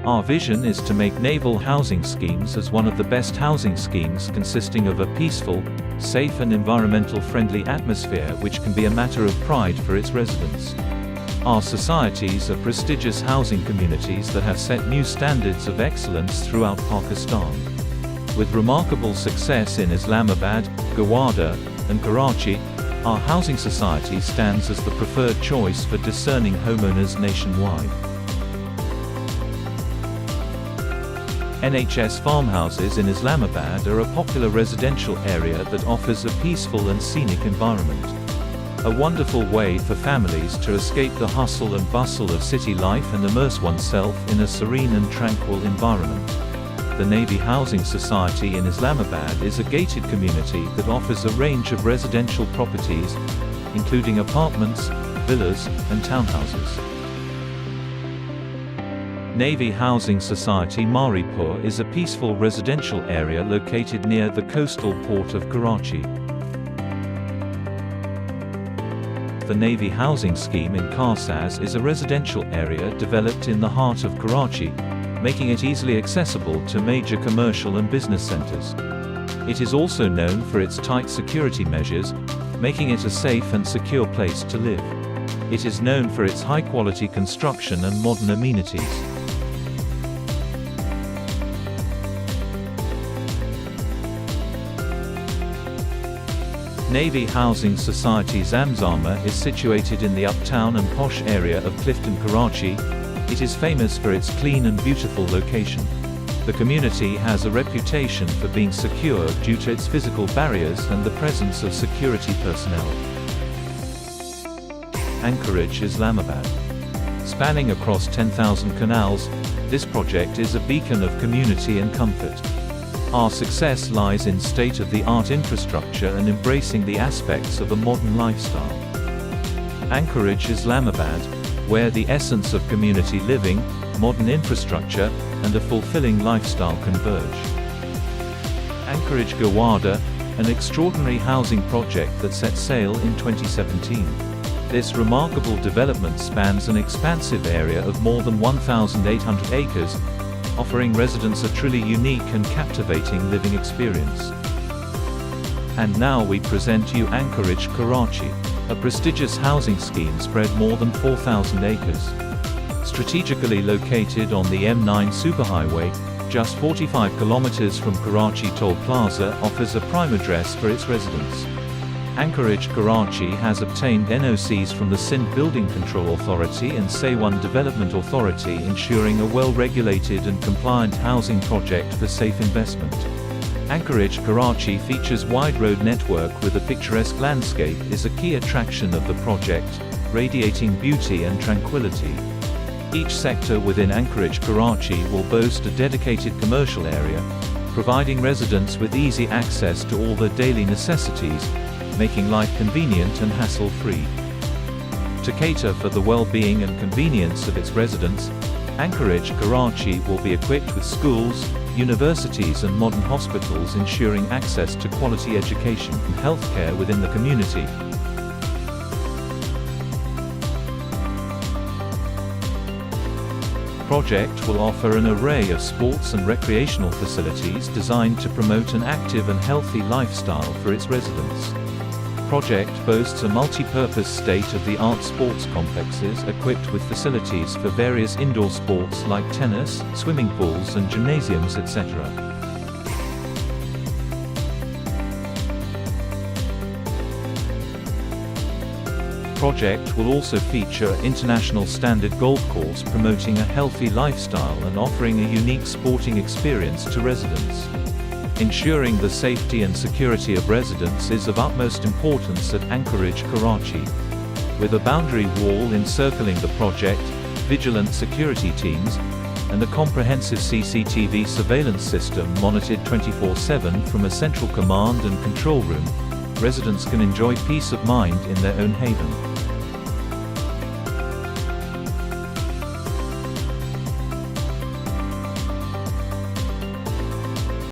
Our vision is to make naval housing schemes as one of the best housing schemes, consisting of a peaceful, safe and environmental-friendly atmosphere which can be a matter of pride for its residents. Our societies are prestigious housing communities that have set new standards of excellence throughout Pakistan. With remarkable success in Islamabad, Gowada, and Karachi, our housing society stands as the preferred choice for discerning homeowners nationwide. NHS farmhouses in Islamabad are a popular residential area that offers a peaceful and scenic environment. A wonderful way for families to escape the hustle and bustle of city life and immerse oneself in a serene and tranquil environment. The Navy Housing Society in Islamabad is a gated community that offers a range of residential properties, including apartments, villas, and townhouses. Navy Housing Society Maripur is a peaceful residential area located near the coastal port of Karachi. The Navy Housing Scheme in Karsaz is a residential area developed in the heart of Karachi, making it easily accessible to major commercial and business centers. It is also known for its tight security measures, making it a safe and secure place to live. It is known for its high-quality construction and modern amenities. Navy Housing Society Zamzama is situated in the uptown and posh area of Clifton, Karachi. It is famous for its clean and beautiful location. The community has a reputation for being secure due to its physical barriers and the presence of security personnel. Anchorage, Islamabad. Spanning across 10,000 canals, this project is a beacon of community and comfort. Our success lies in state-of-the-art infrastructure and embracing the aspects of a modern lifestyle. Anchorage, Islamabad, where the essence of community living, modern infrastructure, and a fulfilling lifestyle converge. Anchorage Gowada, an extraordinary housing project that set sail in 2017. This remarkable development spans an expansive area of more than 1,800 acres, offering residents a truly unique and captivating living experience. And now we present you Anchorage, Karachi, a prestigious housing scheme spread more than 4,000 acres. Strategically located on the M9 superhighway, just 45 kilometers from Karachi Toll Plaza, offers a prime address for its residents. Anchorage, Karachi has obtained NOCs from the Sindh Building Control Authority and Saiwan Development Authority, ensuring a well-regulated and compliant housing project for safe investment. Anchorage, Karachi features wide road network with a picturesque landscape is a key attraction of the project, radiating beauty and tranquility. Each sector within Anchorage, Karachi will boast a dedicated commercial area, providing residents with easy access to all their daily necessities, making life convenient and hassle-free. To cater for the well-being and convenience of its residents, Anchorage, Karachi will be equipped with schools, universities and modern hospitals, ensuring access to quality education and healthcare within the community. The project will offer an array of sports and recreational facilities designed to promote an active and healthy lifestyle for its residents. The project boasts a multi-purpose state-of-the-art sports complexes equipped with facilities for various indoor sports like tennis, swimming pools and gymnasiums, etc. Project will also feature international standard golf course, promoting a healthy lifestyle and offering a unique sporting experience to residents. Ensuring the safety and security of residents is of utmost importance at Anchorage, Karachi. With a boundary wall encircling the project, vigilant security teams, and a comprehensive CCTV surveillance system monitored 24/7 from a central command and control room, residents can enjoy peace of mind in their own haven.